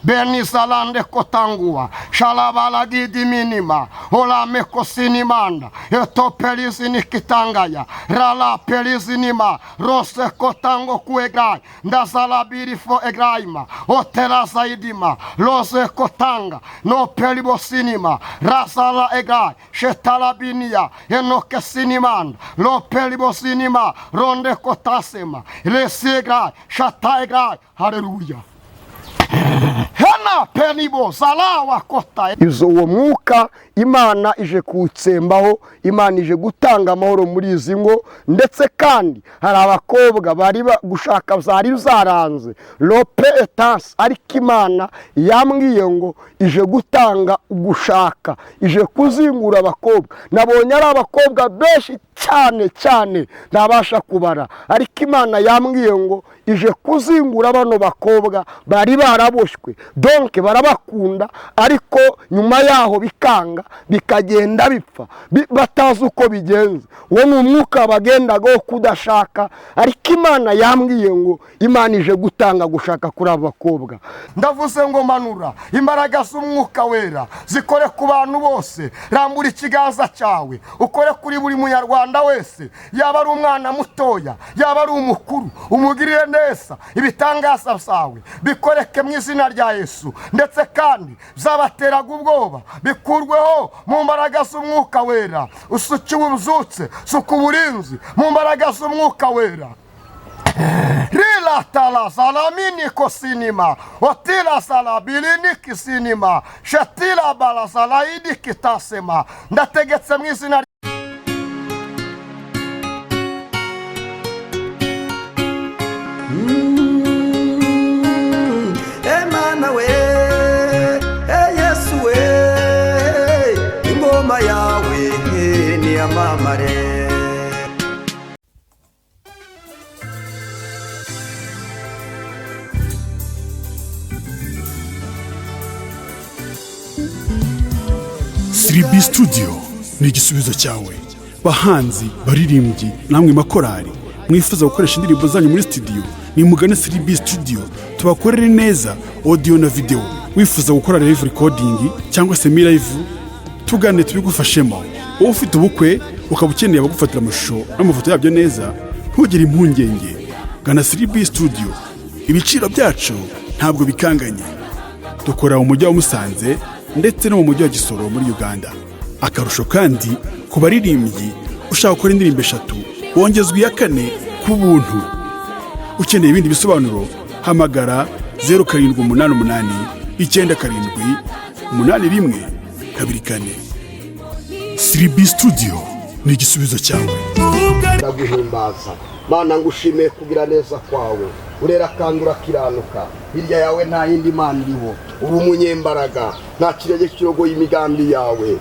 benizalande kotangua shalabala gidi minima ola mekosinimanda etopelizi nikitangaya rala pelizi nima rose kotango kuegrai ndazalabiri fo egraima otela zaidima loze kotanga no pelibosinima razala egrai shetalabinia enoke sinimanda lo pelibosinima ronde kotasema lesegrai shataegrai. Haleluya. Hena penibo zalawa kota izo uwo mwuka Imana ije kuwutsembaho, Imana ije gutanga amahoro muri izi ngo, ndetse kandi hari abakobwa bari gushaka zari zaranze lope etanse, ariko Imana yambwiye ngo ije gutanga gushaka, ije kuzingura abakobwa. Nabonye ari abakobwa benshi cyane ntabasha kubara, ariko Imana yambwiye ngo ije kuzingura bano bakobwa bari baraboshywe, donc barabakunda ariko nyuma yaho bikanga bikagenda bipfa batazi uko bigenze. Uwo ni umwuka bagendaga kudashaka, ariko Imana yambwiye ngo Imana ije gutanga gushaka kuri abo bakobwa. Ndavuze ngo manura imbaraga z'umwuka wera zikore ku bantu bose. Rambura ikiganza cyawe ukore kuri buri munyarwanda wese, yaba ari umwana mutoya yaba ari umukuru, umugirire neza. Ibitangaza byawe bikoreke mu izina rya Yesu, ndetse kandi zabateraga ubwoba bikurweho mu mbaraga z'umwuka wera. Usukiwe ubuzutse suka uburinzi mu mbaraga z'umwuka wera. Rila tala salamini kosinima otila salabilini kisinima shetila bala salaidi kitasema. Ndategetse mu izina Emana we Yesu we ingoma yawe ni amamare. Siribi Studio ni igisubizo cyawe. Bahanzi, baririmbyi, namwe makorari mwifuza gukoresha indirimbo zanyu muri studio, ni mugane Siribi Studio tubakorere neza audio na video. Wifuza gukora live recording cyangwa se live, tugane tubigufashemo. Wowe ufite ubukwe ukaba ukeneye abagufatira amashusho n'amafoto yabyo neza, ntugire impungenge, gana Siribi Studio. Ibiciro byacu ntabwo bikanganye. Dukora mu mujyi wa Musanze ndetse no mu mujyi wa Gisoro muri Uganda. Akarusho kandi ku baririmbyi ushaka gukora indirimbo 3 wongezwa iya 4 ku buntu. Ukeneye ibindi bisobanuro hamagara 0788 97 81 24. Siribi Studio ni igisubizo cyawe. Ndaguhimbaza Mana, ngushimiye kugira neza kwawe, urera kandi urakiranuka. Hirya yawe nta yindi Mana iriho, uri umunyembaraga, nta kirege kirogoye imigambi yawe.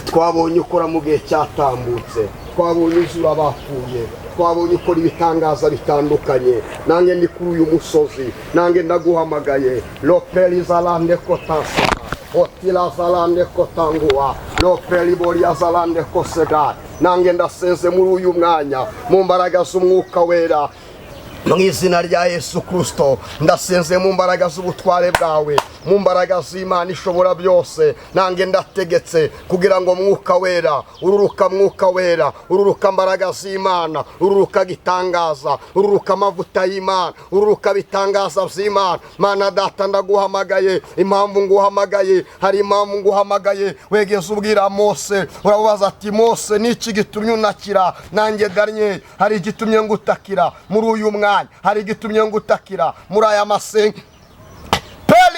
Twabonye ukora mu gihe cyatambutse, twabonye uzura abapfuye, twabonye ukora ibitangaza bitandukanye. Nange ndi kuri uyu musozi, nange ndaguhamagaye. Lopeli zalande kotasa otila zalande kotangua lopeli boria zalande kosega. Nange ndasenze muri uyu mwanya mu mbaraga z'umwuka wera, mu izina rya Yesu Kristo. Ndasenze mu mbaraga z'ubutware bwawe, mu mbaraga z'Imana ishobora byose. Nange ndategetse kugira ngo mwuka wera ururuka, mwuka wera ururuka, mbaraga z'Imana ururuka, gitangaza ururuka, amavuta y'Imana ururuka, bitangaza by'Imana. Mana data, ndaguhamagaye. Impamvu nguhamagaye, hari impamvu nguhamagaye. Wegeze ubwira Mose, urabaza ati Mose, niki gitumye unakira? Nange Daniel, hari igitumye ngutakira muri uyu mwanya, hari igitumye ngutakira muri aya masenga.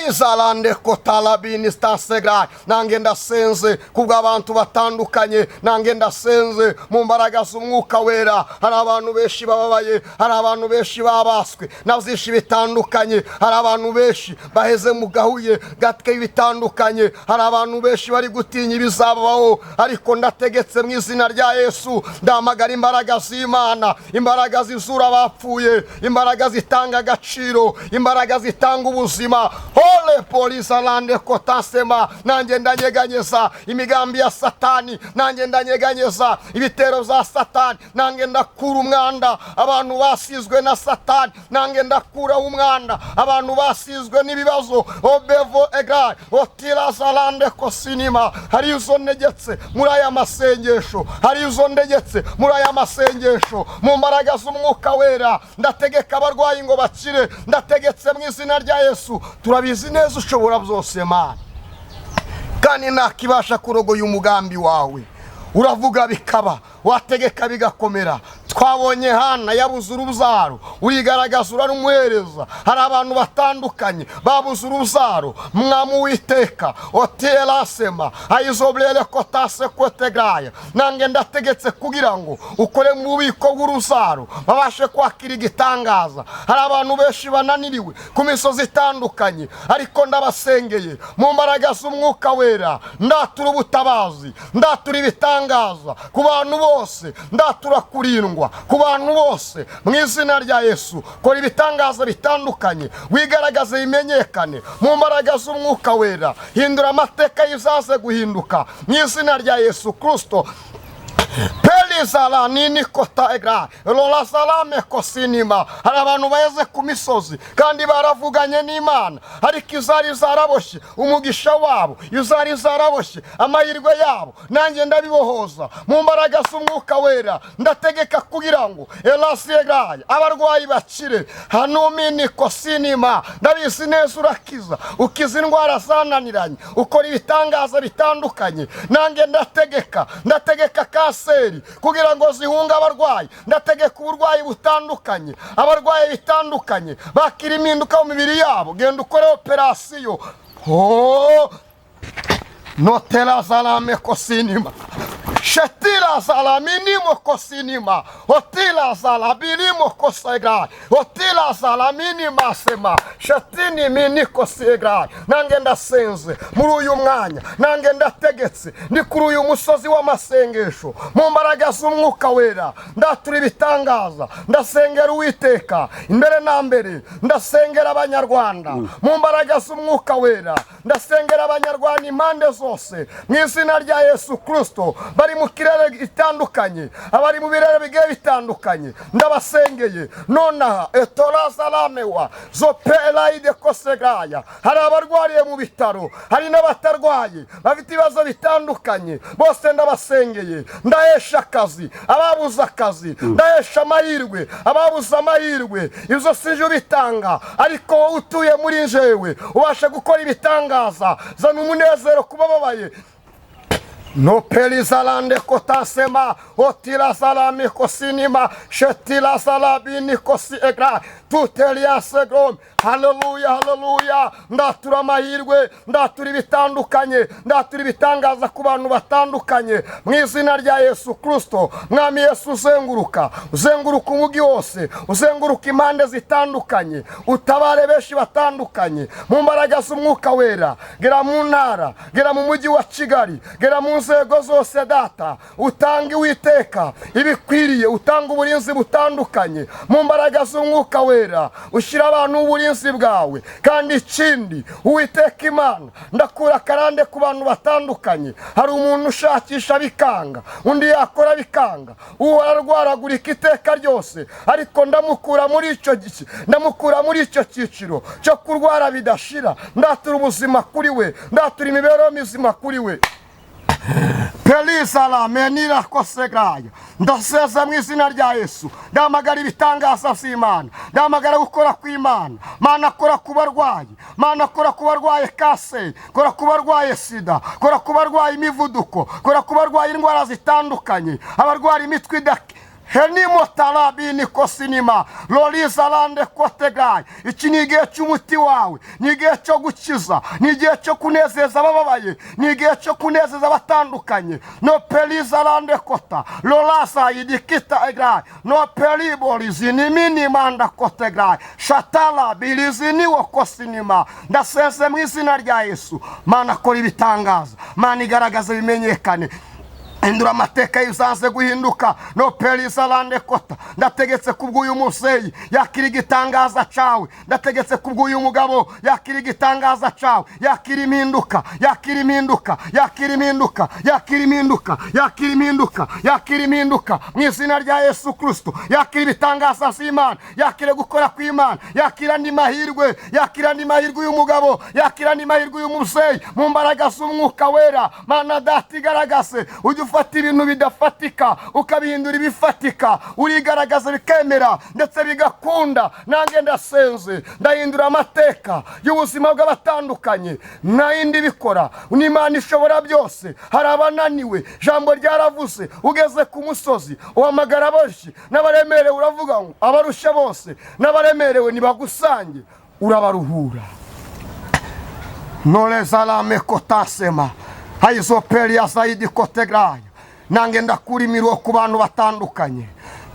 Zalande kotalabini stansegrai. Nange ndasenze kubwa abantu batandukanye, nange ndasenze mu mbaraga z'umwuka wera. Hari abantu benshi bababaye, hari abantu benshi babaswe navyinshi bitandukanye, hari abantu benshi baheze mu gahuye gatwe bitandukanye, hari abantu benshi bari gutinya ibizabaho. Ariko ndategetse mu izina rya Yesu, ndamagara imbaraga z'Imana, imbaraga zizura abapfuye, imbaraga zitanga agaciro, imbaraga zitanga ubuzima. Hole polisa lande kotasema, nanjye ndanyeganyeza imigambi ya Satani, nanjye ndanyeganyeza ibitero za Satani, nanjye ndakura umwanda abantu basizwe na Satani, nanjye ndakura umwanda abantu basizwe n'ibibazo. Obevo egai otila zalande kosinima. Hari izo negetse muri aya masengesho, hari izo ndegetse muri aya masengesho. Mu mbaraga z'Umwuka Wera ndategeka abarwayi ngo bakire, ndategetse mu izina rya Yesu. Turabizi neza ushobora byose Mana, kandi ntakibasha kurogoya umugambi wawe. Uravuga bikaba, wategeka bigakomera. Twabonye Hana yabuze urubyaro, urigaragaza urarumuhereza. Hari abantu batandukanye babuze urubyaro, Mwami Uwiteka otelasema ayizoblele kotase kotegraya. Nange ndategetse kugira ngo ukore mu bubiko bw'urubyaro babashe kwakira igitangaza. Hari abantu benshi bananiriwe ku misozi itandukanye, ariko ndabasengeye mu mbaraga z'Umwuka Wera. Ndatura ubutabazi, ndatura ibitangaza ku bantu bose, ndatura kurindwa ku bantu bose mu izina rya Yesu. Kora ibitangaza bitandukanye, wigaragaze bimenyekane mu mbaraga z'Umwuka Wera. Hindura amateka yizaze guhinduka mu izina rya Yesu Kristo. Pelizala nini kota egra lola salame kosinima. Hari abantu baheze ku misozi kandi baravuganye n'Imana, ariko izari zaraboshye umugisha wabo, izari zaraboshye amahirwe yabo. Nanjye ndabibohoza mu mbaraga z'Umwuka Wera. Ndategeka kugira ngo elasiegaya abarwayi bakire. Hanumini kosinima. Ndabizi neza urakiza, ukiza indwara zananiranye, ukora ibitangaza bitandukanye. Nanjye ndategeka kanseri kugira ngo zihunga abarwayi. Ndategeka uburwayi butandukanye, abarwayi bitandukanye bakira impinduka mu mibiri yabo. Genda ukore operasiyo. Notela zalame kosinima. Shetila salaminimo kosinima. Otila salabinimo kosegra. Otila salaminima sema. Shetini mini kosegra. Nange ndasenze muri uyu mwanya, nange ndategetse ndi kuri uyu musozi w'amasengesho mu mbaraga z'Umwuka Wera. Ndatura ibitangaza, ndasengera Uwiteka imbere na mbere, ndasengera Abanyarwanda mu mbaraga z'Umwuka Wera. Ndasengera Abanyarwanda impande zose mu izina rya Yesu Kristo. Bari mu kirere gitandukanye, abari mu birere bigiye bitandukanye, ndabasengeye nonaha. Etola salamewa zopelaide kosegaya. Hari abarwariye mu bitaro, hari n'abatarwaye bafite ibibazo bitandukanye, bose ndabasengeye. Ndahesha akazi ababuze akazi, ndahesha amahirwe ababuze amahirwe. Izo sinje bitanga, ariko wowe utuye muri njyewe ubasha gukora ibitangaza. Zana umunezero kubababaye. No pelizalande kotasema otila salami kosinima. Shetila salabini kosi egra tutelia segrom. Haleluya, haleluya. Ndatura amahirwe, ndatura ibitandukanye, ndatura ibitangaza ku bantu batandukanye mu izina rya Yesu Kristo. Mwami Yesu, uzenguruka umugi wose, uzenguruka impande zitandukanye, utabare benshi batandukanye mu mbaraga z'Umwuka Wera. Gera mu ntara, gera mu mujyi wa Kigali, gera mu nzego zose Data. Utanga Uwiteka ibikwiriye, utanga uburinzi butandukanye mu mbaraga z'Umwuka Wera. Ushyira abantu uburinzi bwawe. Kandi ikindi Uwiteka Imana, ndakura karande ku bantu batandukanye. Hari umuntu ushakisha bikanga, undi yakora bikanga, uwo ararwaragurika iteka ryose, ariko ndamukura muri icyo cyiciro cyo kurwara bidashira. Ndatura ubuzima kuri we, ndatura imibereho mizima kuri we. Pelizala menira kosegraya. Ndaseza mu izina rya Yesu. Ndamagara ibitangaza by'Imana, ndamagara gukora kw'Imana. Mana, kora ku barwayi, Mana, kora ku barwaye kanseri, kora ku barwaye sida, kora ku barwaye imivuduko, kora ku barwaye indwara zitandukanye, abarwara imitwe idaki. Henimo talabini kosinima loliza lande kotegai. Iki ni igihe cy'umuti wawe, ni igihe cyo gukiza, ni igihe cyo kunezeza abababaye, ni igihe cyo kunezeza abatandukanye. No peliza lande kota lolaza idikita egrai. No pelibolizi ni mini manda kotegai. Shatala bilizi niwo kosinima. Ndasenze mu izina rya Yesu. Mana, kora ibitangaza, Mana, igaragaza bimenyekane. hindura amateka y'uzaze guhinduka no perisa lande kota ndategetse kubw'uyu museyi yakira igitangaza cawe ndategetse kubw'uyu mugabo yakira igitangaza cawe yakira impinduka yakira impinduka yakira impinduka yakira impinduka yakira impinduka yakira impinduka mu izina rya Yesu Kristo yakira ibitangaza z'Imana yakira gukora kw'Imana yakira andi mahirwe yakira andi mahirwe uyu mugabo yakira andi mahirwe uyu museyi mu mbaraga z'umwuka wera Mana data igaragaze ujye ufata ibintu bidafatika ukabihindura ibifatika urigaragaza bikemera ndetse bigakunda nange ndasenze ndahindura amateka y'ubuzima bw'abatandukanye nayindi bikora n'Imana ishobora byose hari abananiwe jambo ryaravuze ugeze ku musozi uhamagara boshi n'abaremerewe uravuga ngo abarusha bose n'abaremerewe nibagusange urabaruhura nolezalame kotasema hayizoperia zaidi kotegraya nange ndakura imirimo ku bantu batandukanye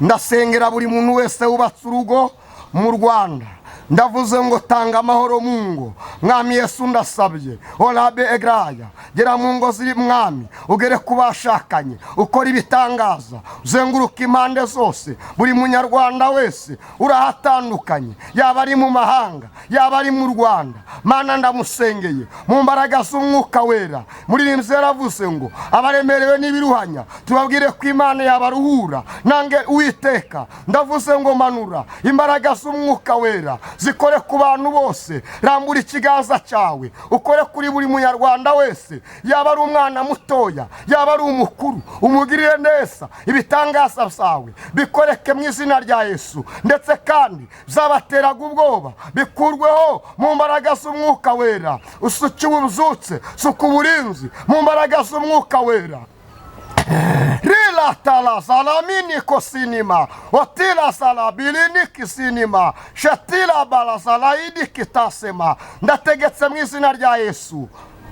ndasengera buri muntu wese wubatse urugo mu Rwanda ndavuze ngo tanga amahoro mu ngo mwami Yesu ndasabye orabe egraya gera mu ngo ziri mwami ugere kubashakanye ukora ibitangaza uzenguruka impande zose buri munyarwanda wese urahatandukanye yaba ari mu mahanga yaba ari mu Rwanda Mana ndamusengeye mu mbaraga z'umwuka wera muri rimwe yaravuze ngo abaremerewe n'ibiruhanya tubabwire ko Imana yabaruhura nange Uwiteka ndavuze ngo manura imbaraga z'umwuka wera zikore ku bantu bose rambura ikiganza cyawe ukore kuri buri munyarwanda wese yaba ari umwana mutoya yaba ari umukuru umugirire neza ibitangaza byawe bikoreke mu izina rya Yesu ndetse kandi zabateraga ubwoba bikurweho mu mbaraga z'umwuka wera usukiwe ubuzutse suka uburinzi mu mbaraga z'umwuka wera Rila tala salamini kosinima otila salabilini kisinima shetila bala salaidi kitasema ndategetse mu izina rya Yesu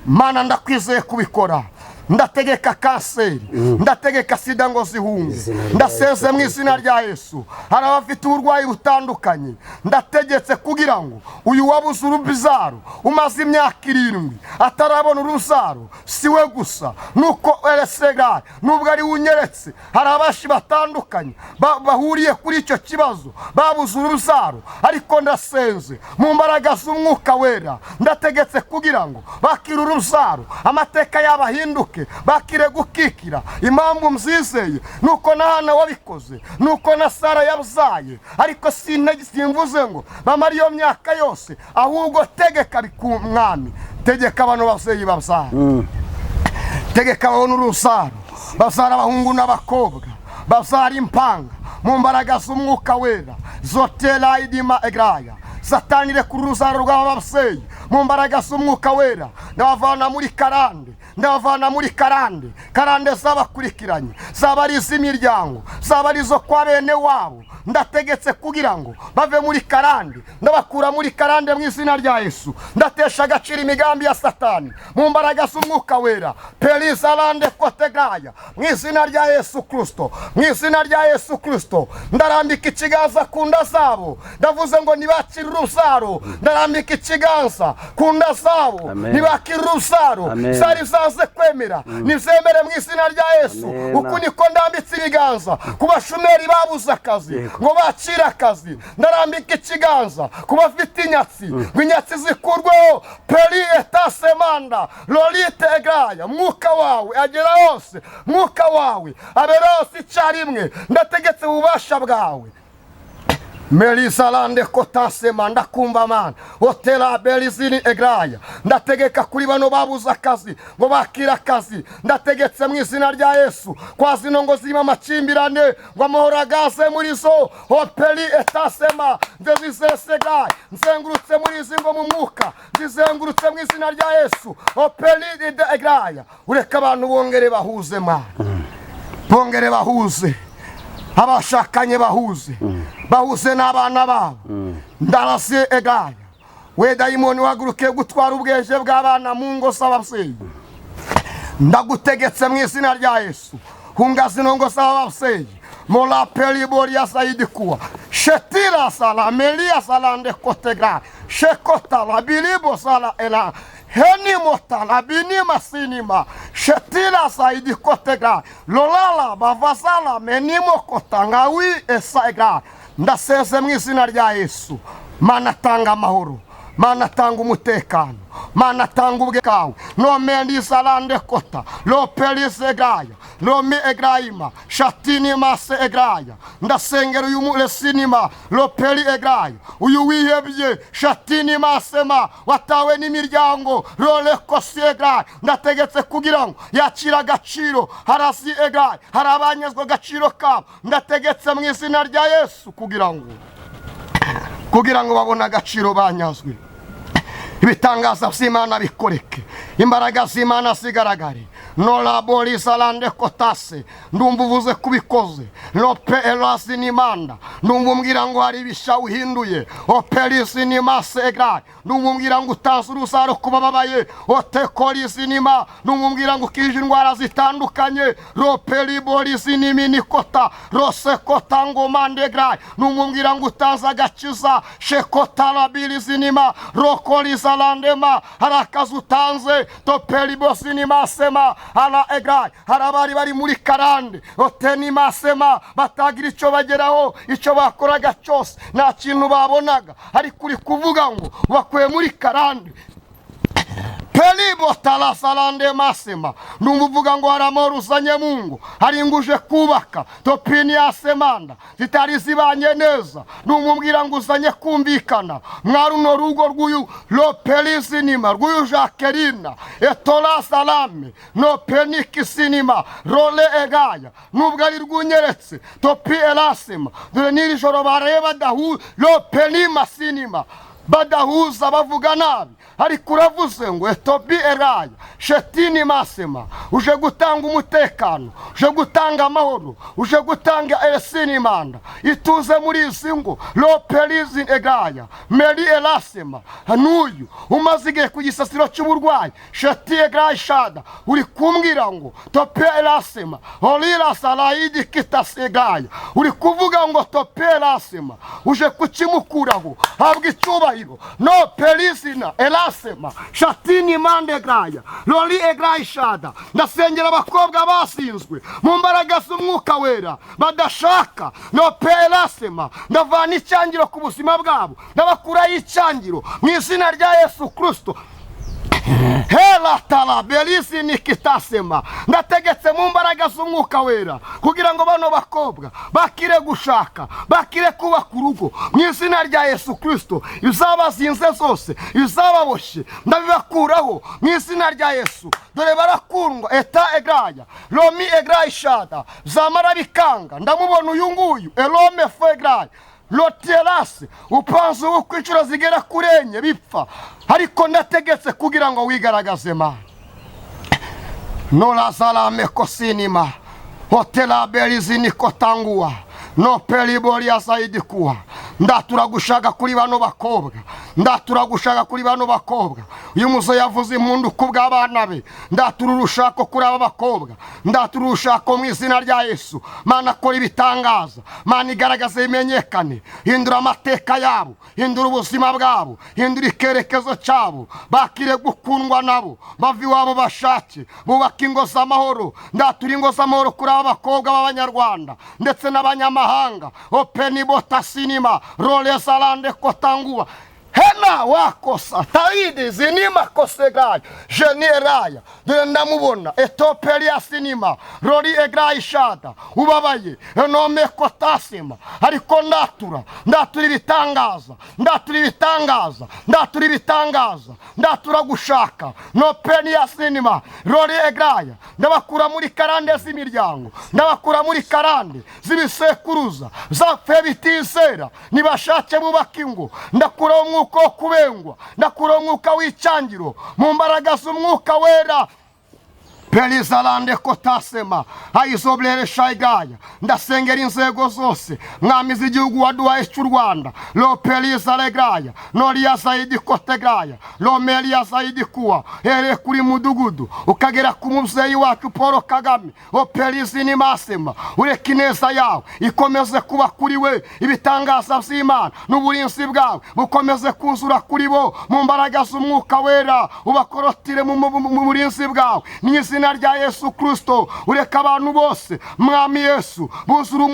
Mana ndakwizeye kubikora ndategeka kanseri ndategeka sida ngo zihunge ndaseze mu izina rya Yesu hari abafite uburwayi butandukanye ndategetse kugira ngo uyu wabuze urubyaro umaze imyaka 7 atarabona urubyaro siwe gusa nuko eresega nubwo ari unyeretse hari abashi batandukanye bahuriye kuri icyo kibazo babuze urubyaro ariko ndasenze mu mbaraga z'umwuka wera ndategetse kugira ngo bakira urubyaro amateka y'abahinduke bakire gukikira impamvu mzizeye nuko na Hana wabikoze nuko na Sara yabzaye ariko simvuze ngo bamara iyo myaka yose ahubwo tegeka bikumwami tegeka abantu baseyi babzara tegeka babona urusaro bazara abahungu n'abakobwa bazara impanga mu mbaraga z'umwuka wera zotela idima egraya satanire ku ruzaro rw'ababseyi mu mbaraga z'umwuka wera ndabavana muri karande z'abakurikiranye zaba ari iz'imiryango zaba ari zo kwa bene wabo ndategetse kugira ngo bave muri karande ndabakura muri karande mu izina rya Yesu ndatesha agaciro imigambi ya Satani mu mbaraga z'umwuka wera perisa lande kotegaya mu izina rya Yesu Kristo mu izina rya Yesu Kristo ndarambika ikiganza ku nda zabo ndavuze ngo nibakira urusaro ndarambika ikiganza ku nda zabo nibakira urusaro zari zaze kwemera nizemere mu izina rya Yesu uko niko ndambitse ibiganza ku bashumeri babuze akazi ngo bakira akazi ndarambika ikiganza ku bafite inyatsi ngo inyatsi zikurweho peri etasemanda lolite egraya mwuka wawe agera hose mwuka wawe abera hose icyarimwe ndategetse ububasha bwawe Melisa lande kotasema ndakumva Mana hotela belizini egraya ndategeka kuri bano babuza akazi ngo bakira akazi ndategetse mu izina rya Yesu kwa zino ngo zima amakimbirane ngo amahoro agaze muri zo hopeli etasema ndezisesegaya nzengurutse muri izi ngo mu mwuka ndizengurutse mu izina rya Yesu hopeli de egraya ureka abantu bongere bahuze Mana bongere bahuze abashakanye bahuze n'abana babo ndarase egaya we dayimoni waguruke gutwara ubweje bw'abana mu ngo z'ababyeyi ndagutegetse mu izina rya Yesu hunga zino ngo z'ababyeyi mola periboria saidi kuwa shetira sala melia salande kotegra shekota la bilibo sala ela heni mota la binima sinima Shetira saidi kotegra. Lolala bavazala menimo kotangawi esagra. Ndaseze mu izina rya Yesu. Mana tanga amahoro. Mana tanga umutekano. Mana tanga ubwe kawe. No mendi salande kota. Lo pelis egraya. Lo mi egraima. Shatini mase egraya. Ndasengera uyu mulesinima. Lo peli egraya. Uyu wihebye. Shatini masema. Watawe n'imiryango. Lo lekosi egraya. Ndategetse kugira ngo yakira agaciro. Harasi egraya. Harabanyezwa agaciro kabo. Ndategetse mu izina rya Yesu kugira ngo babone agaciro banyazwe. Ibitangaza by'Imana bikoreke, imbaraga z'Imana zigaragare. Nola boli salande kotase. Ndumva uvuze kubikoze. Lope elasi ni manda. Ndumva umbwira ngo hari ibishya uhinduye. Opelisi ni mase egrari. Ndumva umbwira ngo utanze urusaro kubababaye. Otekolisi ni ma. Ndumva umbwira ngo ukije indwara zitandukanye. Ropeli bolisi ni minikota. Rose kota ngo mande egrari. Ndumva umbwira ngo utanze agakiza. Shekota labilisi ni ma. Rokoli salande ma. Hari akazi utanze. Topeli bosi ni masema. Hala egrari, harabari bari muri karande, oteni masema, batagira icyo bageraho, icyo bakoraga cyose, nta kintu babonaga, ari kuri kuvuga ngo bakuye muri karande. Pelibo talasalande masema. Ndumva uvuga ngo hari amahoro uzanye Mungu. Hari inguje kubaka. Topini ya semanda. Zitari zibanye neza. Ndumva umbwira ngo uzanye kumvikana. Mwaruno rugo rw'uyu lo pelisi nima. Rw'uyu Jacqueline. Etola salame. No peniki sinima. Role egaya. Nubwo ari rwunyeretse. Topi elasema. Dore n'iri joro bareba dahu. Lo penima sinima. Badahuza bavuga nabi. Ariko uravuze ngo etobi eraya. Shetini masema. Uje gutanga umutekano. Uje gutanga amahoro. Uje gutanga esini manda. Ituze muri izi ngo. Lo pelizi egaya. Meri elasema. Hanuyu. Umaze igihe ku gisasiro cy'uburwayi. Sheti egaya shada. Uri kumbwira ngo. Tope elasema. Olira salayidi kitasi egaya. Uri kuvuga ngo tope elasema. Uje kukimukuraho. Habwa icyubahiro. No pelisina elasema. Shatini mande graya. Loli egrai shada. Ndasengera abakobwa basinzwe mu mbaraga z'umwuka wera badashaka. No pelasema. Ndavana icyangiro ku buzima bwabo. Ndabakuraho icyangiro mu izina rya Yesu Kristo. Hela tala belisi nikitasema. Ndategetse mu mbaraga z'umwuka wera kugira ngo bano bakobwa bakire gushaka, bakire kuba ku rugo mu izina rya Yesu Kristo. Izabazinze zose, izababoshye ndabibakuraho mu izina rya Yesu. Dore barakundwa eta egraya. Lomi egrai shada. Zamara bikanga. Ndamubona uyu nguyu elome fegraya. Lotelase upanze ukwicura zigera kurenye bipfa. Ariko ndategetse kugira ngo wigaragaze Mana. No lazala mekosinima. Hotela belizini kotangua. No pelibori ya zaidi kuwa. Ndaturagushaka kuri bano bakobwa. Ndaturagushaka kuri bano bakobwa. Uyu muzo yavuze impundu kubw'abana be. Ndatururushako kuri aba bakobwa. Ndatururushako mu izina rya Yesu. Mana kora ibitangaza. Mana igaragaze imenyekane. Hindura amateka yabo. Hindura ubuzima bwabo. Hindura ikerekezo cyabo. Bakire gukundwa nabo. Bavi wabo bashake. Bubaka ingo z'amahoro. Ndatura ingo z'amahoro kuri aba bakobwa b'Abanyarwanda ndetse n'abanyamahanga. Openi botasinima. Role salande kotangua. Hena wakosa taidi zinima kosegai generaya. Dore ndamubona etopelia sinima. Roli egrai shada. Ubabaye enome kotasima. Ariko ndatura ibitangaza. Ndatura ibitangaza. Ndatura ibitangaza. Ndatura gushaka. No penia sinima. Roli egraya. Ndabakura muri karande z'imiryango. Ndabakura muri karande z'ibisekuruza. Zapfe bitizera. Nibashake bubaka ingo. Ndakura umwuka wo kubengwa. Ndakura umwuka w'icyangiro mu mbaraga z'umwuka wera. Pelizalande kotasema. Aizoblere shaigaya. Ndasengera inzego zose. Mwami z'igihugu waduhaye cy'u Rwanda. Lo pelizalegraya. Nolia zaidi kotegraya. Lo melia zaidi kuwa. Here kuri mudugudu. Ukagera ku mubyeyi wacu Paul Kagame. O pelizini masema. Ureka ineza yawe ikomeze kuba kuri we. Ibitangaza by'Imana n'uburinzi bwawe bukomeze kuzura kuri bo mu mbaraga z'umwuka wera. Ubakorotire mu burinzi bwawe. N'izina izina rya Yesu Kristo ureka abantu bose mwami Yesu buzura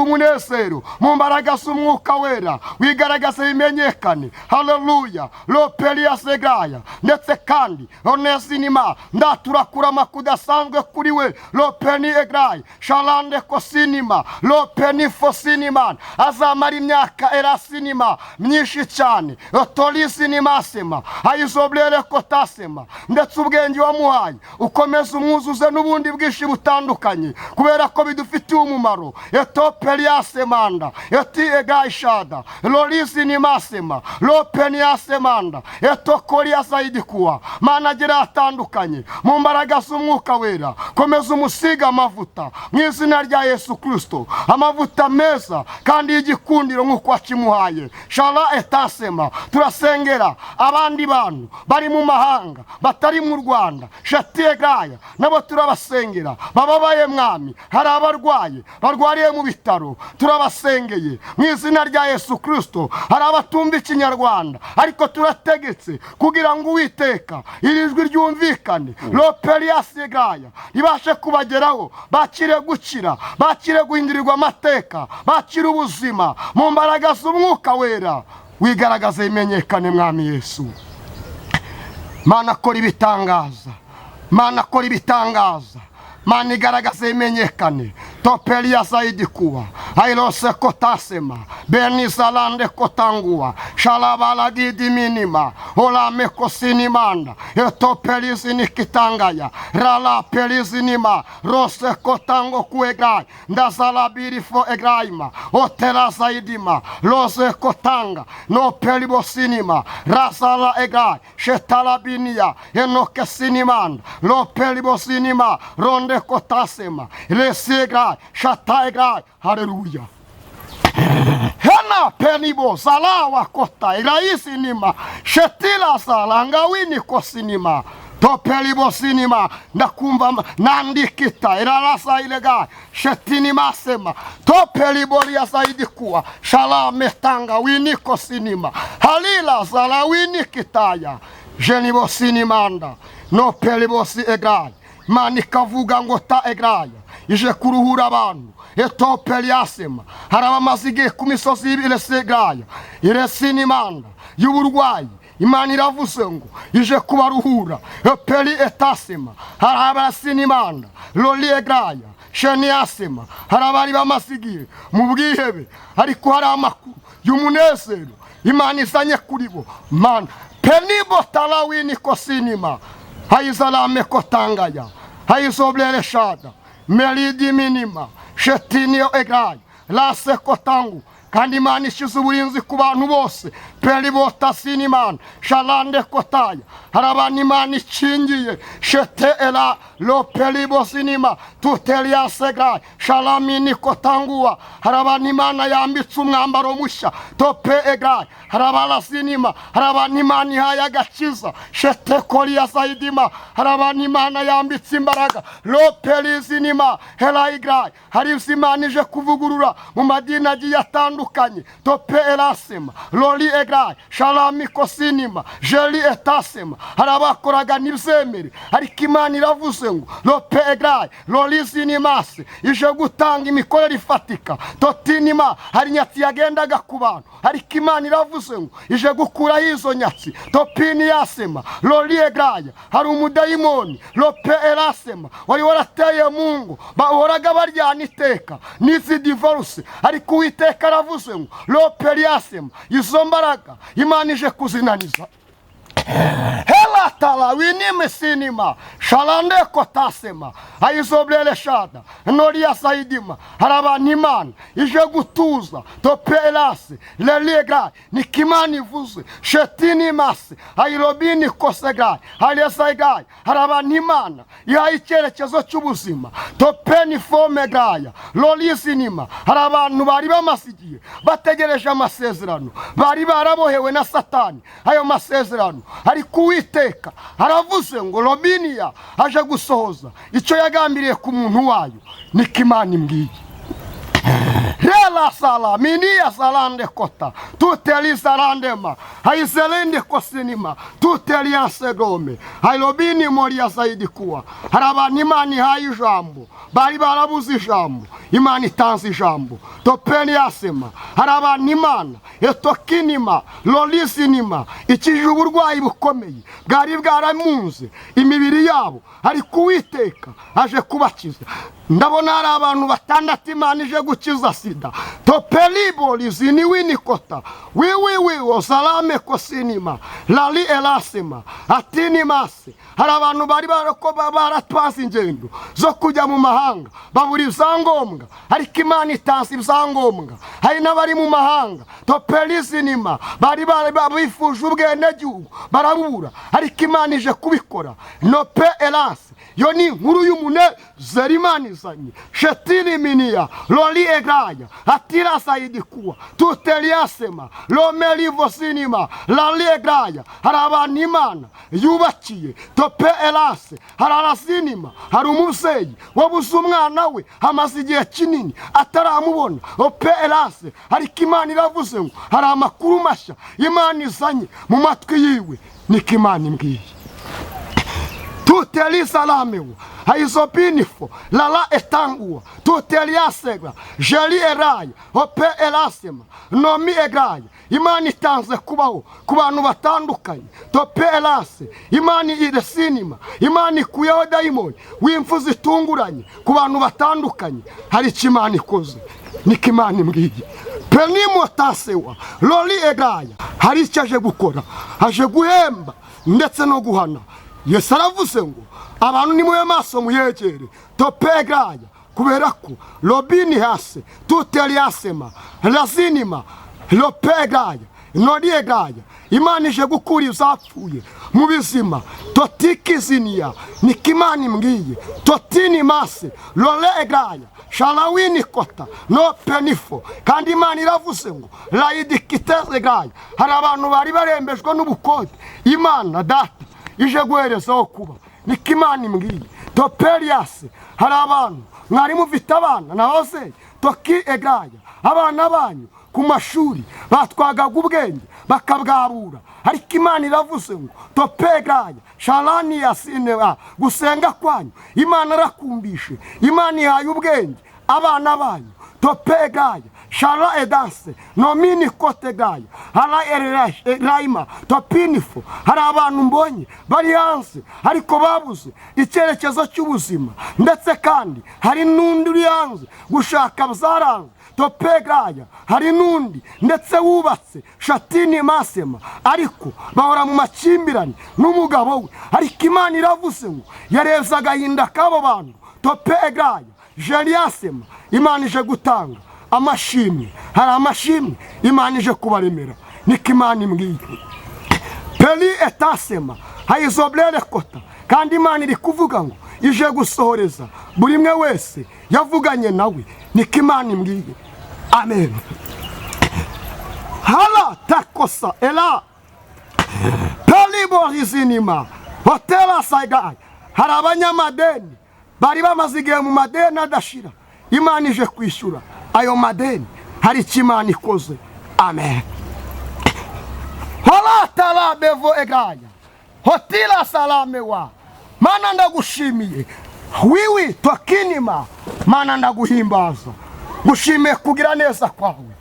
umunezero mu mbaraga z'umwuka wera wigaragaze bimenyekane. Haleluya. Lopelia segraya ndetse kandi onesinima ndaturakura kudasanzwe kuri we. Lopeni egrai shalande kosinima lopeni fosinima azamara imyaka erasinima myinshi cyane. Otolisinima sema ayizoblere kotasema ndetse ubwenge wamuhaye ukomeza umwuzuze n'ubundi bwinshi butandukanye kubera ko bidufitiye umumaro. Etopelia semanda eti egrai shada lolisinima sema lopenia semanda etokolia zaidi kuwa managira atandukanye mu mbaraga z'umwuka wera. Komeza umusiga amavuta mu izina rya Yesu Kristo, amavuta meza kandi y'igikundiro nk'uko wakimuhaye. Shala etasema turasengera abandi bantu bari mu mahanga batari mu Rwanda shatiegaya nabo turabasengera bababaye mwami. Hari abarwaye barwariye mu bitaro turabasengeye mu izina rya Yesu Kristo. Hari abatumva ikinyarwanda ariko turategetse kugira ngo Uwiteka iri jwi ryumvikane. Lopelia segaya ibashe kubageraho bakire gukira bakire guhindurirwa amateka bakire ubuzima mu mbaraga z'umwuka wera wigaragaze imenyekane mwami Yesu. Mana kora ibitangaza, Mana kora ibitangaza, Mana igaragaze imenyekane. Topelia zaidi kuwa hailose kotasema benizalande kotangua shalabala gidi minima olame kosinimanda etopelizi nikitangaya rala pelizi nima rose kotango kuegrai ndazalabiri fo egraima otela zaidima lose kotanga no pelibosinima razala egrai shetalabinia enoke sinimanda lo pelibosinima ronde kotasema lesigrai shataegrai. Haleluya. Hena penibo zalawa kota iraisi nima shetila salanga wini kosinima topelibo sinima ndakumva nandikita irarasa ilega shetinima sema topelibo ya zaidi kuwa shalame tanga wini kosinima halila zala wini kitaya jenibo sinimanda no pelibo si egrai manikavuga ngo ta egraya ije kuruhura abantu. Etopelia sema harabamazige ku misozi y'Iresegraya iresinimanda y'uburwayi Imana iravuze ngo ije kubaruhura. Epeli etasema harabasinimanda loliegraya sheniasema harabari bamasigiye mu bwihebe ariko hari amakuru y'umunezero Imana izanye kuri bo. Mana penibo talawini kosinima hayizalame kotangaya hayizoblere shada melidi minima shetinio egrai lase kotangu kandi Imana ishize uburinzi ku bantu bose. Pelibota sinimana shalande kotaya harabana Imana ikingiye shete ela lo pelibo sinima tutelia segrai shalamini kotangua harabana Imana yambitse umwambaro mushya tope egrai harabala sinima harabana Imana ihaye agakiza shete kolia zaidima harabana Imana yambitse imbaraga lo pelizinima hela egrai hari Imana ije kuvugurura mu madini agiye atandukanye. Tope elasema loli egrai shalami kosinima jeli etasema harabakoraga n'ibyemere ariko Imana iravuze ngo lope egrai loli zinimase ije gutanga imikorere ifatika. Totinima hari nyatsi yagendaga ku bantu ariko Imana iravuze ngo ije gukuraho izo nyatsi. Topini yasema loli egraya hari umudayimoni lope elasema wari warateye Mungu bahoraga baryana iteka n'izi divorce ariko Uwiteka aravuze ngo lopeliasema izo mbaraga Imana ije kuzinaniza. Hela tala winime sinima shalande kotasema ayizoblele shada noria saidima harabana Imana ije gutuza topelase lelegra nikimani vuze shetini mase ayirobini kosegra halesaigai harabana Imana yayikerekezo cy'ubuzima topeni fomegaya lolisinima harabantu bari bamasigiye bategereje amasezerano bari barabohewe na Satani. Ayo masezerano ariko Uwiteka aravuze ngo Robinia aje gusohoza icyo yagambiriye ku muntu wayo. Niko Imana imbwiye. Rela sala, minia salande kota, tuteli salandema, haiselende kosinima, tuteli ansegome, hailobini moria zaidi kuwa, harabani imani hayi jambo, bari barabuze ijambo, imani tanzi jambo, topeni asema, harabani imana, etokinima, lolisinima, ikije uburwayi bukomeye, bwari bwaramunze, imibiri yabo, hari kuwiteka, aje kubakiza. Ndabona hari abantu batandatu imana ije gukiza sida. Topelibo lizini winikota. Wiwi osalame kosinima. Lali elasima. Atini mase. Hari abantu bari baratwaza ingendo zo kujya mu mahanga. Babura ibyangombwa. Ariko imana itanze ibyangombwa. Hari n'abari mu mahanga. Topelizinima. Bari bifuje ubwenegihugu. Barabura. Ariko imana ije kubikora. Nope elase. Yo ni nkuru y'umunezero imana izanye. Shetini minia, loli egraya, atira saidi kuwa, tuteliasema, lomelivo sinima, lali egraya, harabana imana, yubakiye, tope elase, hararasinima, hari umuseyi, wabuze umwana we, hamaze igihe kinini, ataramubona, ope elase, hariko imana iravuze ngo, hari amakuru mashya, imana izanye, mu matwi yiwe, niko imana imbwiye. Tuteli salamewa, haizopinifo, lala etangua, tuteli asega, jeli eraya, ope elasema, nomi egraya, imani itanze kubaho, ku bantu batandukanye, tope elase, imani iresinima, imani ikuyeho dayimoni, w'imfu zitunguranye, ku bantu batandukanye, hari icyo imana ikoze, niko imana imbwiye. Penimo tasewa, loli egraya, hari icyo aje gukora, aje guhemba, ndetse no guhana. Yesu aravuze ngo abantu nimube maso muyegere topegraya kubera ko robini hase tuteli asema lazinima lopegraya nodiegraya imana ije gukura izapfuye mu bizima totikizinia nikimana imbwiye totini mase lolegraya shalawini kota no penifo kandi imana iravuze ngo laidikitegraya hari abantu bari barembejwe n'ubukode imana data ije guherezaho kuba niko imana imbwiye. Topeliase hari abantu mwari mufite abana nahoze toki egraya abana banyu ku mashuri batwagaga ubwenge bakabwabura ariko imana iravuze ngo topegraya shalani yasine gusenga kwanyu imana arakumbishe imana ihaye ubwenge abana banyu topegraya shala edanse nomini kotegaya hala eraima topinifo hari abantu mbonye bari hanze ariko babuze icyerekezo cy'ubuzima ndetse kandi hari n'undi uri hanze gushaka bzaranze topegraya hari n'undi ndetse wubatse shatini masema ariko bahora mu makimbirane n'umugabo we ariko imana iravuze ngo yareza agahinda k'abo bantu topegraya jeliasema imana ije gutanga amashimwe hari amashimwe imana ije kubaremera niko imana imbwiye. Peli etasema hayizoblere kota kandi imana iri kuvuga ngo ije gusohoreza buri mwe wese yavuganye nawe niko imana imbwiye. Amen. Hala takosa ela Peli borizinima hotela saigaya hari abanyamadeni bari bamaze igihe mu madeni adashira imana ije kwishyura ayo madeni hari icyo imana ikoze. Amen. Hola tala bevo egraya hotila salame wa mana ndagushimiye wiwi twakinima mana ndaguhimbaza gushimiye kugira neza kwawe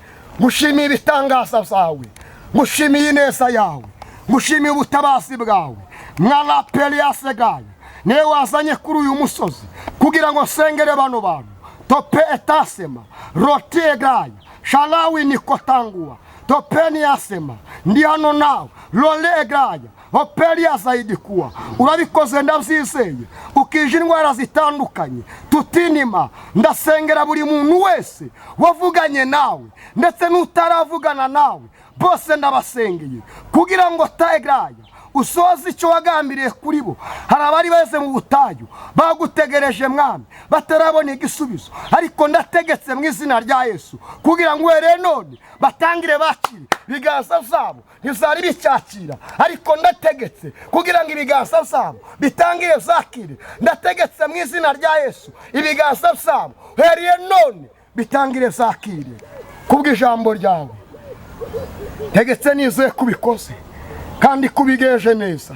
gushimiye ibitangaza byawe gushimiye ineza yawe gushimiye ubutabazi bwawe mwala Peliase gaya niwe wazanye kuri uyu musozi kugira ngo nsengere bano bantu tope etasema roti egraya shalawi nikotangua topeni asema ndi hano nawe lole egraya Opelia zaidi kuwa urabikoze ndavyizeye ukije indwara zitandukanye tutinima ndasengera buri muntu wese wavuganye nawe ndetse n'utaravugana nawe bose ndabasengeye kugira ngo taegraya usoze icyo wagambiriye kuri bo. Hari abari beze mu butayu bagutegereje mwami batarabona igisubizo ariko ndategetse mu izina rya Yesu kugira ngo were none batangire bakire biganza byabo ntizari bicyakira ariko ndategetse kugira ngo ibiganza byabo bitangire zakire ndategetse mu izina rya Yesu ibiganza byabo heriye none bitangire zakire kubw'ijambo ryawe tegetse nizeye kubikoze kandi kubigeje neza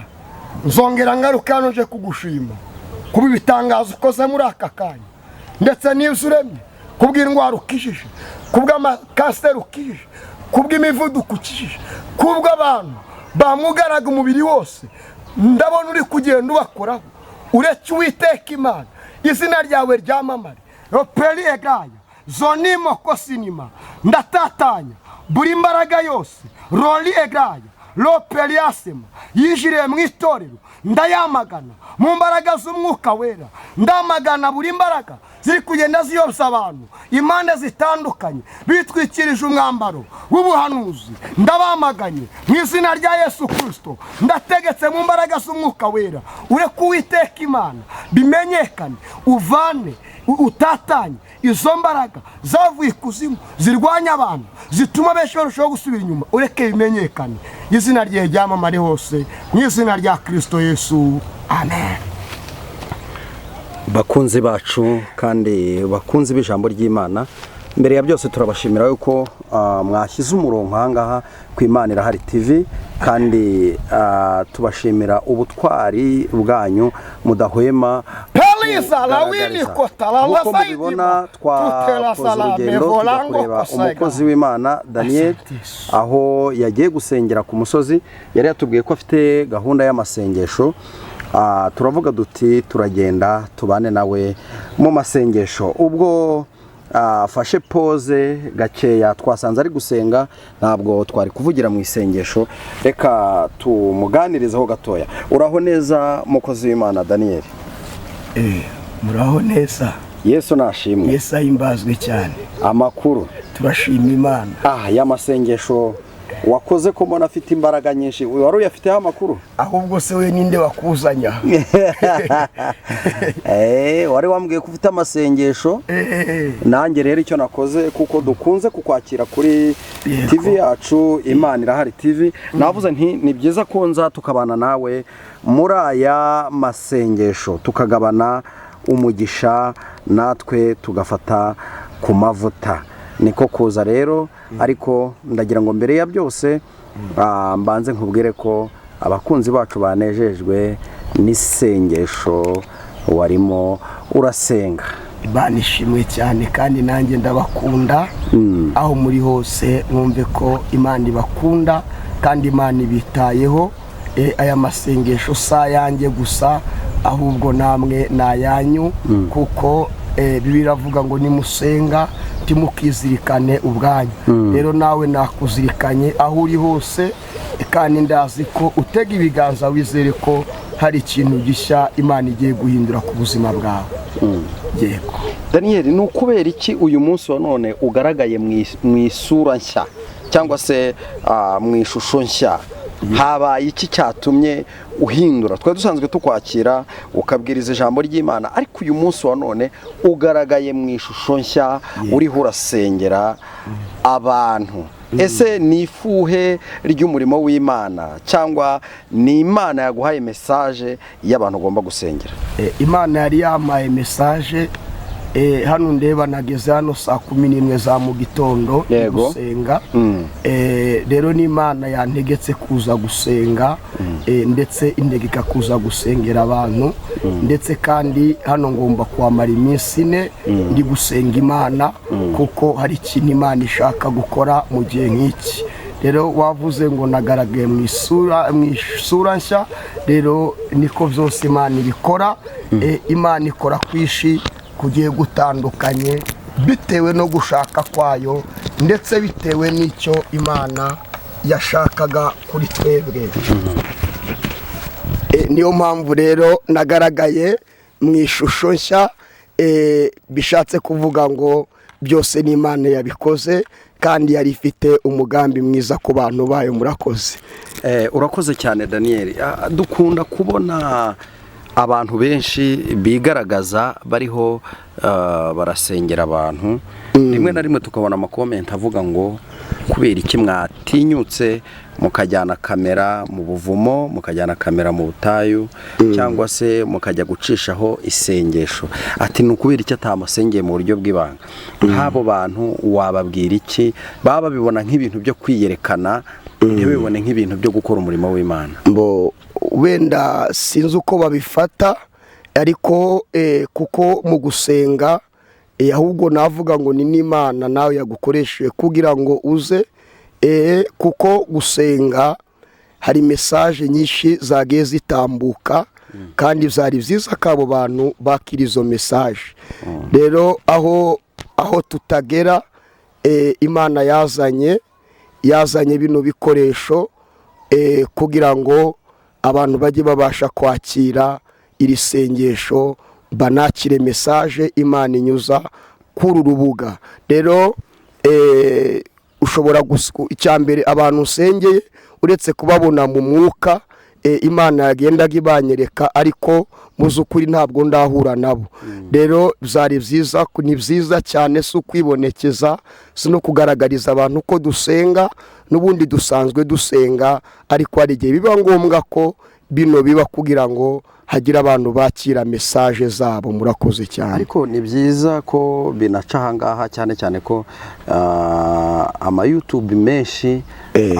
nzongera ngaruka hano nje kugushima kuba ibitangazo ukoze muri aka kanya ndetse n'izo uremye kubw'indwara ukijije kubw'amakasiteri ukijije kubw'imivuduko ukijije kubw'abantu bamugaraga umubiri wose ndabona uri kugenda ubakoraho uretse Uwiteka Imana izina ryawe ryamamare roperi egaya zonimo kosinima ndatatanya buri mbaraga yose roli egaya roperi yasema yinjiriye mu itorero ndayamagana mu mbaraga z'umwuka wera ndamagana buri mbaraga ziri kugenda ziyobya abantu impande zitandukanye bitwikirije umwambaro w'ubuhanuzi ndabamaganye mu izina rya Yesu Kristo ndategetse mu mbaraga z'umwuka wera ureke Uwiteka Imana bimenyekane uvane utatanye izo mbaraga zavuye ikuzimu zirwanya abantu zituma benshi barushaho gusubira inyuma ureke bimenyekane izina rye ryamamare hose mu izina rya Kristo Yesu amen. Bakunzi bacu kandi bakunzi b'ijambo ry'Imana, mbere ya byose turabashimira yuko mwashyize umurongo ahangaha ku Imana Irahari TV kandi tubashimira ubutwari bwanyu mudahwema nk'uko mubibona twakoze urugendo tujya kureba umukozi w'Imana Daniel aho yagiye gusengera ku musozi. Yari yatubwiye ko afite gahunda y'amasengesho. Turavuga duti turagenda tubane nawe mu masengesho. Ubwo afashe pose gakeya twasanze ari gusenga, ntabwo twari kuvugira mu isengesho, reka tumuganirizeho gatoya. Uraho neza mukozi w'Imana Daniel? Muraho neza. Yesu nashimwe. Yesu ahimbazwe cyane. Amakuru turashima Imana. Y'amasengesho wakoze ko mbona afite imbaraga nyinshi, wari uyafiteho amakuru? Ahubwo se we ninde wakuzanya? Wari wambwiye ko ufite amasengesho. Nanjye rero icyo nakoze kuko dukunze kukwakira kuri TV yacu Imana Irahari TV, navuze nti ni byiza ko nza tukabana nawe muri aya masengesho tukagabana umugisha natwe tugafata ku mavuta. Niko kuza rero, ariko ndagira ngo mbere ya byose mbanze nkubwire ko abakunzi bacu banejejwe n'isengesho warimo urasenga. Imana ishimwe cyane kandi nanjye ndabakunda aho muri hose, mwumve ko Imana ibakunda kandi Imana ibitayeho. Aya masengesho sa yanjye gusa ahubwo namwe nayanyu, kuko Bibiliya iravuga ngo nimusenga timukizirikane ubwanyu. Rero nawe nakuzirikanye aho uri hose, kandi ndazi ko utega ibiganza wizere ko hari ikintu gishya Imana igiye guhindura ku buzima bwawe. Yego Daniel, ni ukubera iki uyu munsi wa none ugaragaye mu isura nshya cyangwa se mu ishusho nshya? Habaye iki cyatumye uhindura? Twe dusanzwe tukwakira ukabwiriza ijambo ry'Imana, ariko uyu munsi wa none ugaragaye mu ishusho nshya, uriho urasengera abantu. Ese ni ifuhe ry'umurimo w'Imana cyangwa ni Imana yaguhaye message y'abantu ugomba gusengera? Imana yari yamaye message. Hano ndeba nageze hano saa 11 za mu gitondo gusenga. Rero ni Imana yantegetse kuza gusenga, ndetse integeka kuza gusengera abantu, ndetse kandi hano ngomba kwamara iminsi 4 ndi gusenga Imana, kuko hari ikintu Imana ishaka gukora mu gihe nk'iki. Rero wavuze ngo nagaragaye mu isura nshya, rero niko byose Imana ibikora. Imana ikora kwishi kugiye gutandukanye bitewe no gushaka kwayo, ndetse bitewe n'icyo Imana yashakaga kuri twebwe. Niyo mpamvu rero nagaragaye mu ishusho nshya, bishatse kuvuga ngo byose ni Imana yabikoze kandi yari ifite umugambi mwiza ku bantu bayo. Murakoze. Urakoze cyane Daniel. Dukunda kubona abantu benshi bigaragaza bariho barasengera abantu, rimwe na rimwe tukabona amakomenti avuga ngo kubera iki mwatinyutse mukajyana kamera mu buvumo, mukajyana kamera mu butayu, cyangwa se mukajya gucishaho isengesho? Ati ni ukubera iki atamusengeye mu buryo bw'ibanga? Nk'abo bantu wababwira iki? Baba babibona nk'ibintu byo kwiyerekana, ntibibone nk'ibintu byo gukora umurimo w'Imana. Wenda sinzi uko babifata, ariko kuko mu gusenga ahubwo navuga ngo ni n'Imana nawe yagukoresheje kugira ngo uze, kuko gusenga hari mesaje nyinshi zagiye zitambuka, kandi byari byiza ko abo bantu bakira izo mesaje. Rero aho tutagera, Imana yazanye bino bikoresho kugira ngo abantu bajye babasha kwakira iri sengesho, banakire mesaje Imana inyuza kuri urubuga. Rero ushobora icyambere abantu usengeye uretse kubabona mu mwuka, Imana yagendaga ibanyereka, ariko muzukuri ntabwo ndahura nabo. Rero byari byiza, ni byiza cyane, si ukwibonekeza, si no kugaragariza abantu ko dusenga, n'ubundi dusanzwe dusenga, ariko hari igihe biba ngombwa ko bino biba kugira ngo hagire abantu bakira mesaje zabo. Murakoze cyane. Ariko ni byiza ko binaca ahangaha, cyane cyane ko ama YouTube menshi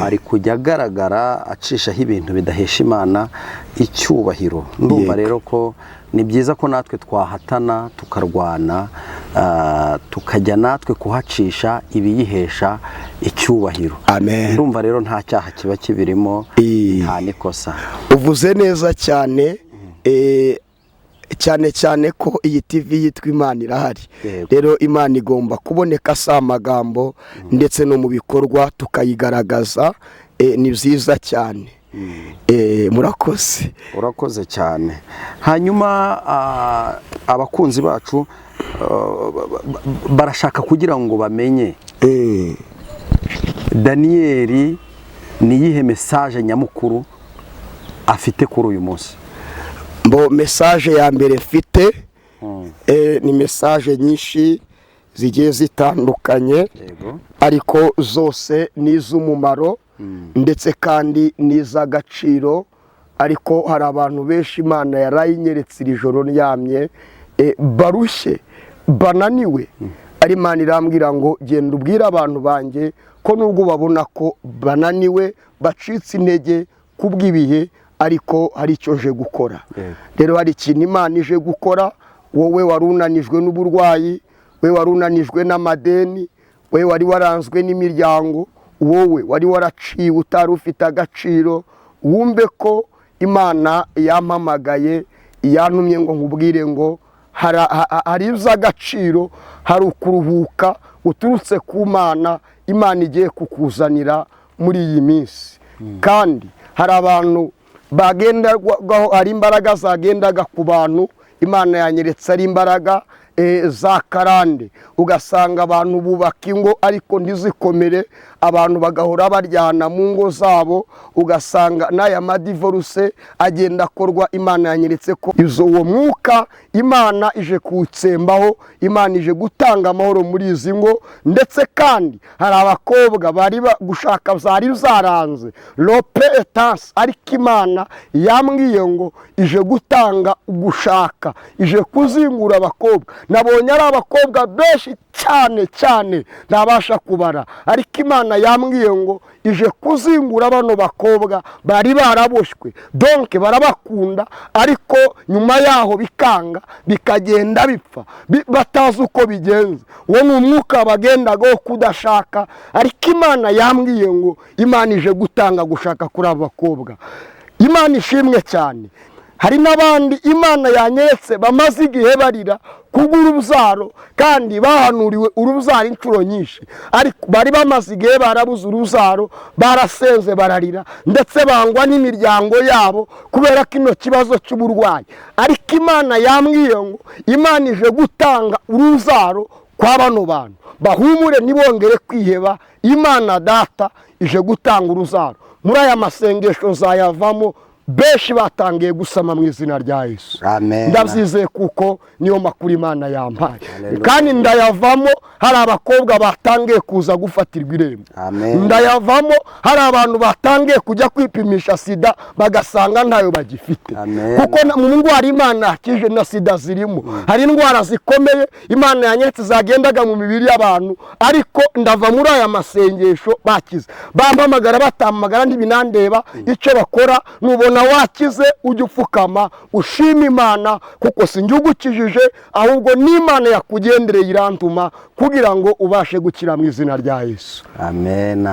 ari kujya agaragara acishaho ibintu bidahesha Imana icyubahiro. Ndumva rero ko ni byiza ko natwe twahatana tukarwana, tukajya natwe kuhacisha ibiyihesha icyubahiro. Amen. Ndumva rero nta cyaha kiba kibirimo, nta nikosa. Uvuze neza cyane, cyane cyane ko iyi TV yitwa Imana irahari. Rero Imana igomba kuboneka si amagambo, ndetse no mu bikorwa tukayigaragaza. Ni byiza cyane. Murakoze. Urakoze cyane. Hanyuma abakunzi bacu barashaka kugira ngo bamenye Daniel ni yihe mesaje nyamukuru afite kuri uyu munsi? Mesaje ya mbere mfite ni mesaje nyinshi zigiye zitandukanye, ariko zose ni iz'umumaro ndetse kandi ni iz'agaciro. Ariko hari abantu benshi Imana yarayinyeretse iri joro ryamye, barushye, bananiwe, ari Imana irambwira ngo genda ubwire abantu banjye ko nubwo babona ko bananiwe, bacitse intege kubw'ibihe, ariko hari icyo nje gukora. Rero hari ikintu Imana ije gukora. Wowe wari unanijwe n'uburwayi, we wari unanijwe n'amadeni, we wari waranzwe n'imiryango, wowe wari waraciwe utari ufite agaciro, wumve ko Imana yampamagaye, yantumye ngo nkubwire ngo hari iz'agaciro, hari ukuruhuka uturutse ku Mana, Imana igiye kukuzanira muri iyi minsi. Kandi hari abantu bagenderwaho, hari imbaraga zagendaga ku bantu, Imana yanyeretse ari imbaraga za karande. Ugasanga abantu bubaka ingo ariko ntizikomere, abantu bagahora baryana mu ngo zabo, ugasanga n'aya madivoruse agenda akorwa. Imana yanyeretse ko uwo mwuka Imana ije kuwutsembaho, Imana ije gutanga amahoro muri izi ngo. Ndetse kandi hari abakobwa bari gushaka zari zaranze lope etanse, ariko Imana yambwiye ngo ije gutanga gushaka, ije kuzingura abakobwa. Nabonye ari abakobwa benshi cyane ntabasha kubara, ariko Imana yambwiye ngo ije kuzingura bano bakobwa bari baraboshywe, donc barabakunda, ariko nyuma yaho bikanga, bikagenda bipfa, batazi uko bigenze. Uwo ni umwuka bagendagaho kudashaka, ariko Imana yambwiye ngo Imana ije gutanga gushaka kuri abo bakobwa. Imana ishimwe cyane. Hari n'abandi Imana yanyeretse bamaze igihe barira kubw'urubyaro, kandi bahanuriwe urubyaro inshuro nyinshi, ariko bari bamaze igihe barabuze urubyaro, barasenze bararira, ndetse bangwa n'imiryango yabo kubera ko ino kibazo cy'uburwayi. Ariko Imana yambwiye ngo Imana ije gutanga urubyaro kwa bano bantu, bahumure ntibongere kwiheba. Imana Data ije gutanga urubyaro. Muri aya masengesho nzayavamo benshi batangiye gusama mu izina rya Yesu. Amen. Ndabyizeye kuko niyo makuru Imana yampaye, kandi ndayavamo. Hari abakobwa batangiye kuza gufatirwa irembo, Amen. ndayavamo. Hari abantu batangiye kujya kwipimisha sida bagasanga ntayo bagifite, Amen. kuko mu ndwara Imana yakije na sida zirimo. Hari indwara zikomeye Imana yanyeretse zagendaga mu mibiri y'abantu, ariko ndava muri aya masengesho bakize. Bampamagara batampamagara ntibinandeba icyo bakora. Nubona wakize ujye upfukama ushima Imana, kuko sinjye ugukijije, ahubwo n'Imana yakugendereye irantuma kugira ngo ubashe gukira mu izina rya Yesu. Amen.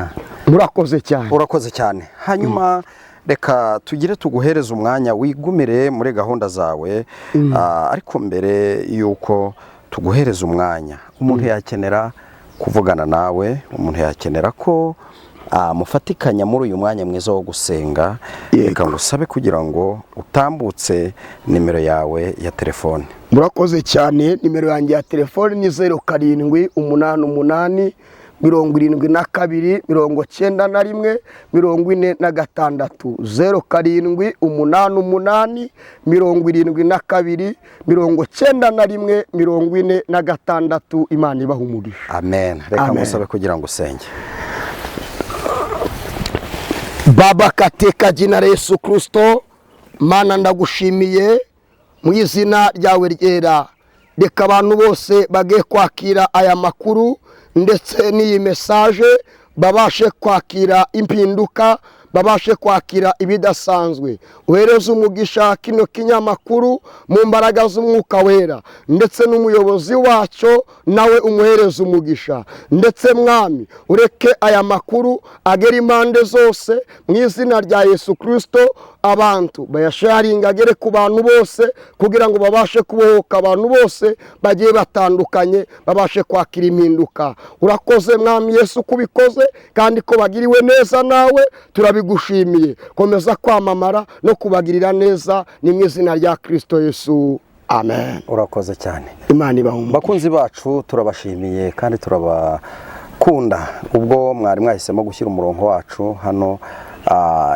Murakoze cyane. Urakoze cyane. Hanyuma reka tugire tuguhereza umwanya wigumire muri gahunda zawe, ariko mbere yuko tuguhereza umwanya, umuntu yakenera kuvugana nawe, umuntu yakenera ko mufatikanya muri uyu mwanya mwiza wo gusenga. Reka ngusabe kugira ngo utambutse nimero yawe ya telefone. Murakoze cyane. Nimero yanjye ya telefone ni 0788 72 91 46 0788 72 91 46. Imana ibaha umugisha. Amen. Reka ngusabe kugira ngo usenge. Baba, katika jina la Yesu Kristo, Mana ndagushimiye mu izina ryawe ryera. Reka abantu bose bagiye kwakira aya makuru ndetse n'iyi message babashe kwakira impinduka, babashe kwakira ibidasanzwe. Uhereze umugisha kino kinyamakuru mu mbaraga z'umwuka wera, ndetse n'umuyobozi wacyo nawe umuhereze umugisha. Ndetse Mwami, ureke aya makuru agera impande zose mu izina rya Yesu Kristo. Abantu bayasharinga agere ku bantu bose, kugira ngo babashe kubohoka. Abantu bose bagiye batandukanye babashe kwakira impinduka. Urakoze Mwami Yesu kubikoze, kandi ko bagiriwe neza nawe turabigushimiye. Komeza kwamamara no kubagirira neza, ni mu izina rya Kristo Yesu. Amen. Urakoze cyane. Imana ibahumure. Bakunzi bacu turabashimiye kandi turabakunda. Ubwo mwari mwahisemo gushyira umurongo wacu hano,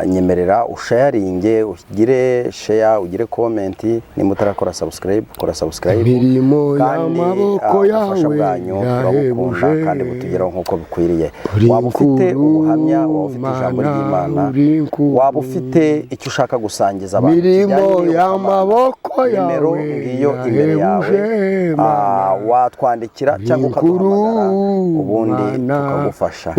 nyemerera usharinge, ugire share, ugire comment. Nimutarakora subscribe, kora subscribe. Mirimo y'amaboko ubufasha bwanyu turabukunda kandi butugeraho nk'uko bikwiriye. Waba ufite ubuhamya, waba ufite ijambo ry'Imana, waba ufite icyo ushaka gusangiza abantu, mirimo y'amaboko nimero ngiyo imbere yawe, watwandikira cyangwa ukaduhamagara, ubundi tukagufasha.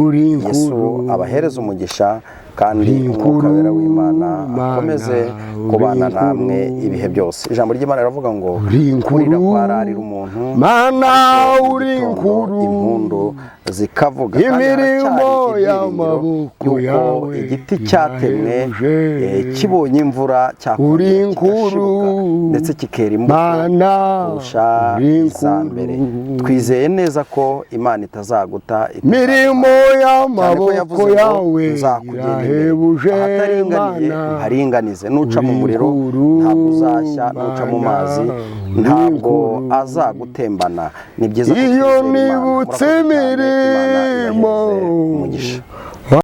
Yesu abahereza umugisha, kandi umwuka wera w'Imana akomeze kubana namwe ibihe byose. Ijambo ry'Imana riravuga ngo kurira kwararira umuntu, Mana uri inkuru, impundu zikavuga. Imirimo y'amaboko yawe, igiti cyatemwe kibonye imvura cyakongera kigashibuka ndetse kikera imbuto kurusha iza mbere. Twizeye neza ko Imana itazaguta. Imirimo y'amaboko yawe nzakugenda ahataringaniye haringanize. Nuca mu muriro ntabwo uzashya, nuca mu mazi ntabwo azagutembana. Ni byiza ko iyo nibutse imirimo umugisha.